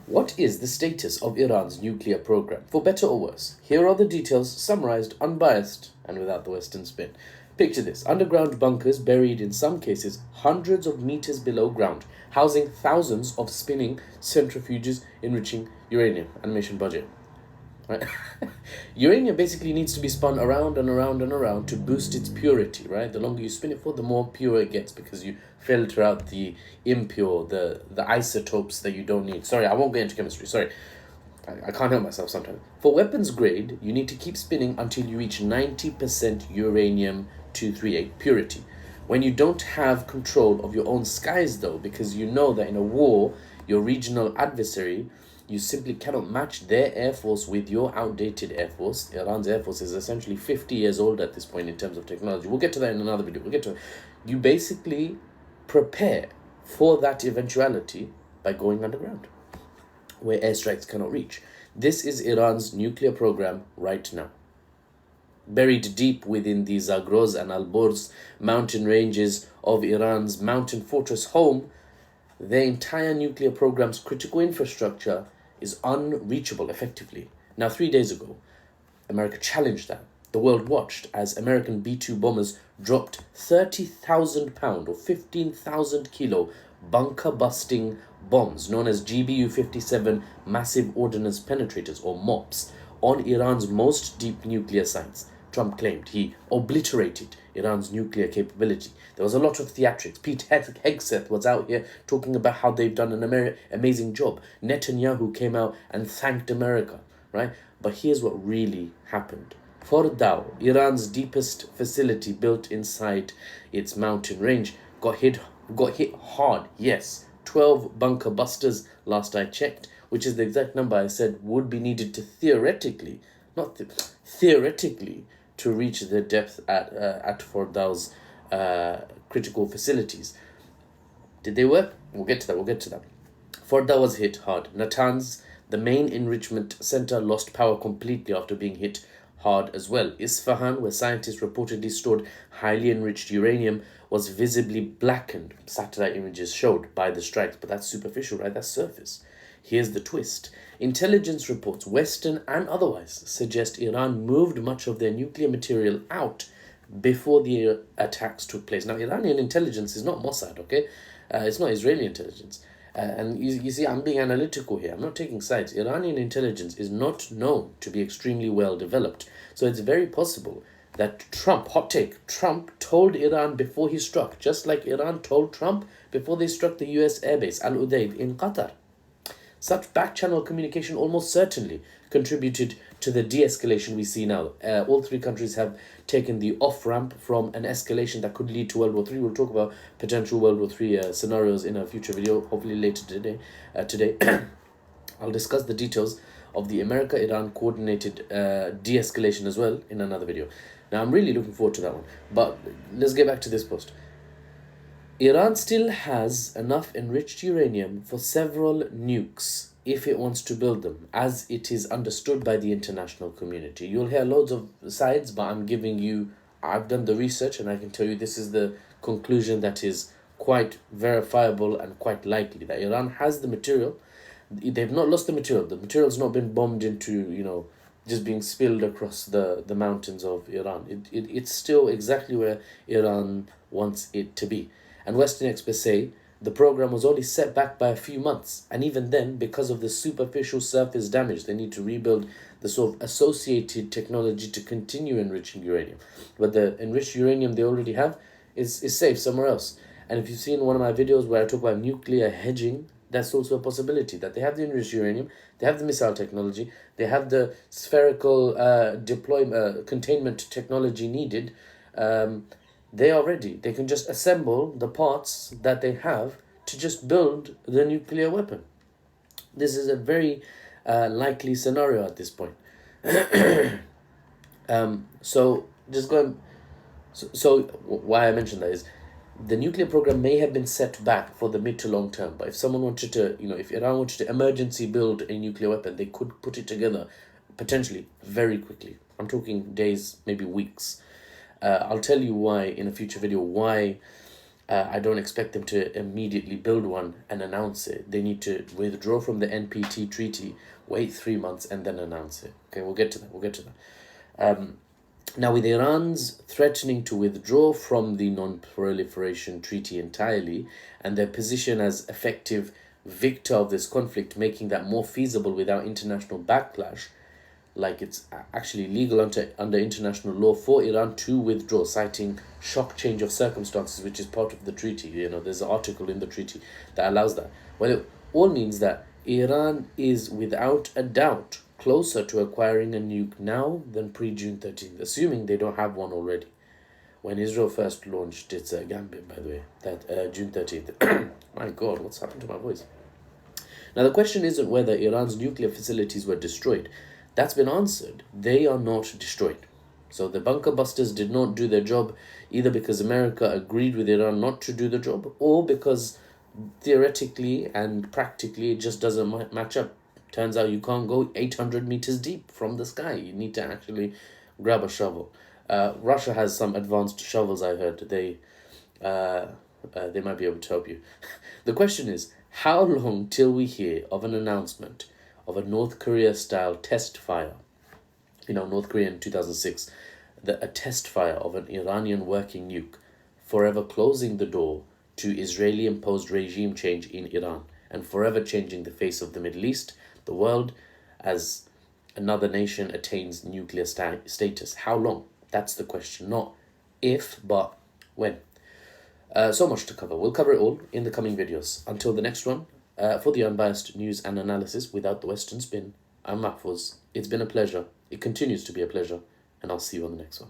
What is the status of Iran's nuclear program? For better or worse, here are the details summarized, unbiased, and without the Western spin. Picture this: underground bunkers buried in some cases hundreds of meters below ground, housing thousands of spinning centrifuges enriching uranium. Animation budget. Right? Uranium basically needs to be spun around and around and around to boost its purity, right? The longer you spin it for, the more pure it gets because you filter out the impure, the isotopes that you don't need. Sorry, I won't get into chemistry. Sorry. I can't help myself sometimes. For weapons grade, you need to keep spinning until you reach 90% uranium 238 purity. When you don't have control of your own skies, though, because you know that in a war, your regional adversary, you simply cannot match their air force with your outdated air force. Iran's air force is essentially 50 years old at this point in terms of technology. We'll get to that in another video. We'll get to it. You basically prepare for that eventuality by going underground, where airstrikes cannot reach. This is Iran's nuclear program right now. Buried deep within the Zagros and Alborz mountain ranges of Iran's mountain fortress home, their entire nuclear program's critical infrastructure is unreachable effectively. Now, 3 days ago, America challenged that. The world watched as American B-2 bombers dropped 30,000 pound or 15,000 kilo bunker-busting bombs known as GBU-57 massive ordnance penetrators or MOPs on Iran's most deep nuclear sites. Trump claimed he obliterated Iran's nuclear capability. There was a lot of theatrics. Pete Hegseth was out here talking about how they've done an amazing job. Netanyahu came out and thanked America, right? But here's what really happened. Fordow, Iran's deepest facility built inside its mountain range, got hit hard. Yes, 12 bunker busters last I checked, which is the exact number I said would be needed to theoretically, theoretically, to reach the depth at Fordow's critical facilities. Did they work? We'll get to that. Fordow was hit hard. Natanz, the main enrichment center, lost power completely after being hit hard as well. Isfahan, where scientists reportedly stored highly enriched uranium, was visibly blackened, satellite images showed, by the strikes. But that's superficial, right? That's surface. Here's the twist. Intelligence reports, Western and otherwise, suggest Iran moved much of their nuclear material out before the attacks took place. Now, Iranian intelligence is not Mossad, okay? It's not Israeli intelligence. And you see, I'm being analytical here. I'm not taking sides. Iranian intelligence is not known to be extremely well developed. So it's very possible that Trump told Iran before he struck, just like Iran told Trump before they struck the US airbase, Al Udeid, in Qatar. Such back-channel communication almost certainly contributed to the de-escalation we see now. All three countries have taken the off-ramp from an escalation that could lead to World War III. We'll talk about potential World War III scenarios in a future video, hopefully later today. I'll discuss the details of the America-Iran coordinated de-escalation as well in another video. Now, I'm really looking forward to that one. But let's get back to this post. Iran still has enough enriched uranium for several nukes if it wants to build them, as it is understood by the international community. You'll hear loads of sides, but I've done the research and I can tell you this is the conclusion that is quite verifiable and quite likely, that Iran has the material. They've not lost the material. The material's not been bombed into, just being spilled across the mountains of Iran. It's still exactly where Iran wants it to be. And Western experts say the program was only set back by a few months. And even then, because of the superficial surface damage, they need to rebuild the sort of associated technology to continue enriching uranium. But the enriched uranium they already have is safe somewhere else. And if you've seen one of my videos where I talk about nuclear hedging, that's also a possibility, that they have the enriched uranium, they have the missile technology, they have the spherical containment technology needed. They are ready. They can just assemble the parts that they have to just build the nuclear weapon. This is a very likely scenario at this point. So why I mentioned that is the nuclear program may have been set back for the mid to long term, but if someone wanted to, if Iran wanted to emergency build a nuclear weapon, they could put it together potentially very quickly. I'm talking days, maybe weeks. I'll tell you why in a future video, why I don't expect them to immediately build one and announce it. They need to withdraw from the NPT treaty, wait 3 months, and then announce it. Okay, we'll get to that. We'll get to that. Now, with Iran's threatening to withdraw from the non-proliferation treaty entirely, and their position as effective victor of this conflict, making that more feasible without international backlash, like it's actually legal under international law for Iran to withdraw, citing shock change of circumstances, which is part of the treaty. There's an article in the treaty that allows that. Well, it all means that Iran is without a doubt closer to acquiring a nuke now than pre-June 13th, assuming they don't have one already. When Israel first launched its gambit, by the way, that June 13th. My God, what's happened to my voice? Now, the question isn't whether Iran's nuclear facilities were destroyed. That's been answered. They are not destroyed. So the bunker busters did not do their job, either because America agreed with Iran not to do the job, or because theoretically and practically it just doesn't match up. Turns out you can't go 800 meters deep from the sky. You need to actually grab a shovel. Russia has some advanced shovels, I heard. They might be able to help you. The question is, how long till we hear of an announcement of a North Korea-style test fire? North Korea in 2006, a test fire of an Iranian working nuke, forever closing the door to Israeli-imposed regime change in Iran, and forever changing the face of the Middle East, the world, as another nation attains nuclear status. How long? That's the question. Not if, but when. So much to cover. We'll cover it all in the coming videos. Until the next one, for the unbiased news and analysis without the Western spin, I'm Mahfouz. It's been a pleasure. It continues to be a pleasure. And I'll see you on the next one.